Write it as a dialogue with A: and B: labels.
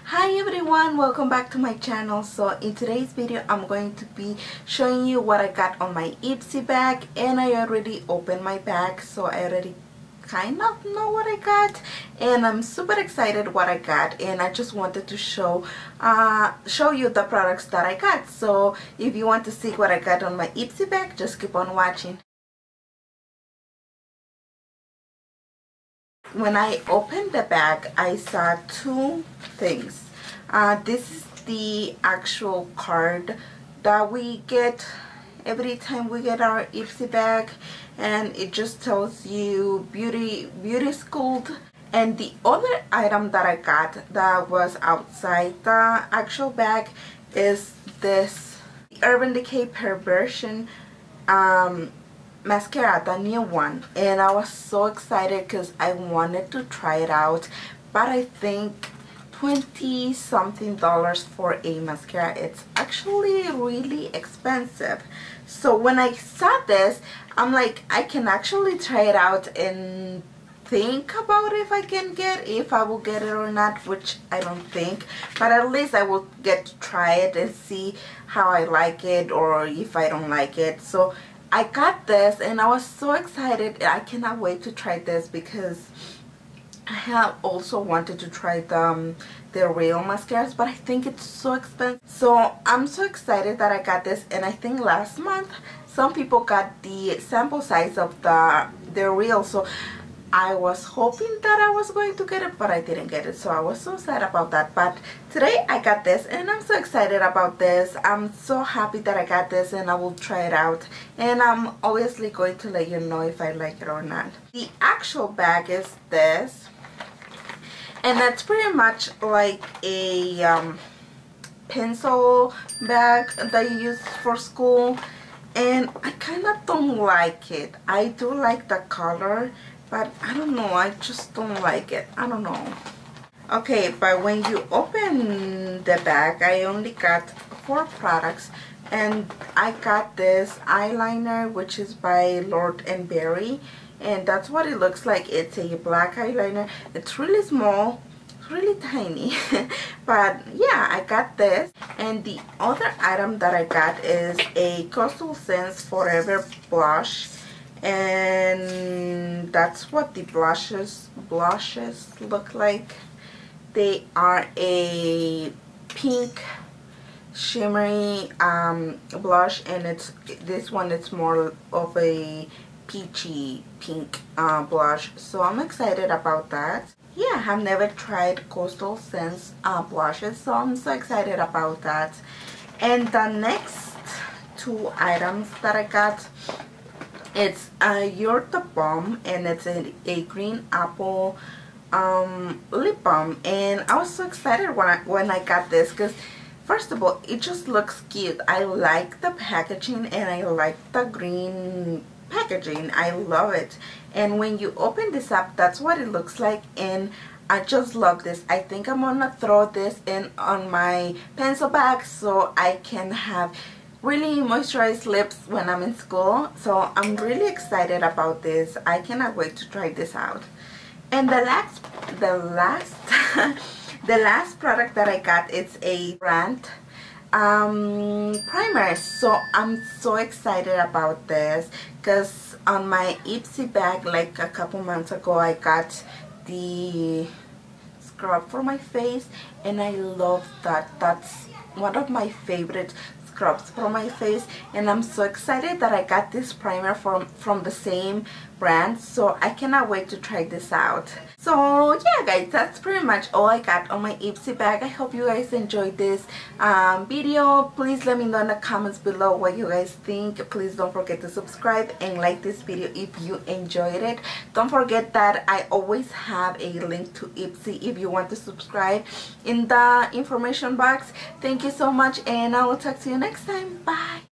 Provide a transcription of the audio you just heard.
A: Hi everyone, welcome back to my channel. So in today's video I'm going to be showing you what I got on my Ipsy bag, and I already opened my bag, so I already kind of know what I got, and I'm super excited what I got, and I just wanted to show you the products that I got. So if you want to see what I got on my Ipsy bag, just keep on watching. When I opened the bag, I saw two things. This is the actual card that we get every time we get our Ipsy bag, and it just tells you beauty school. And the other item that I got that was outside the actual bag is this Urban Decay Perversion mascara, the new one, and I was so excited because I wanted to try it out, but I think $20 something for a mascara, it's actually really expensive. So when I saw this, I'm like, I can actually try it out and think about if I will get it or not, which I don't think, but at least I will get to try it and see how I like it or if I don't like it. So I got this and I was so excited. I cannot wait to try this because I have also wanted to try the real mascaras, but I think it's so expensive. So I'm so excited that I got this, and I think last month some people got the sample size of the real, so I was hoping that I was going to get it, but I didn't get it, so I was so sad about that. But today I got this and I'm so excited about this. I'm so happy that I got this, and I will try it out, and I'm obviously going to let you know if I like it or not. The actual bag is this, and that's pretty much like a pencil bag that you use for school, and I kind of don't like it. I do like the color, but I don't know, I just don't like it. I don't know. Okay, but when you open the bag, I only got 4 products, and I got this eyeliner, which is by Lord & Berry, and that's what it looks like. It's a black eyeliner. It's really small, it's really tiny, but yeah, I got this. And the other item that I got is a Coastal Scents Forever blush, and that's what the blushes look like. They are a pink shimmery blush, and this one it's more of a peachy pink blush, so I'm excited about that. Yeah, I have never tried Coastal Scents blushes, so I'm so excited about that. And the next 2 items that I got, it's You're the Bomb, and it's a green apple lip balm, and I was so excited when I got this because first of all, it just looks cute. I like the packaging and I like the green packaging. I love it. And when you open this up, that's what it looks like, and I just love this. I think I'm gonna throw this in on my pencil bag so I can have really moisturized lips when I'm in school. So I'm really excited about this. I cannot wait to try this out. And the last the last product that I got, it's a brand primer. So I'm so excited about this because on my Ipsy bag like a couple months ago, I got the scrub for my face, and I love that. That's one of my favorite scrubs for my face, and I'm so excited that I got this primer from the same brand, so I cannot wait to try this out. So yeah guys, that's pretty much all I got on my Ipsy bag. I hope you guys enjoyed this video. Please let me know in the comments below what you guys think. Please don't forget to subscribe and like this video if you enjoyed it. Don't forget that I always have a link to Ipsy if you want to subscribe in the information box. Thank you so much, and I will talk to you next time. Bye.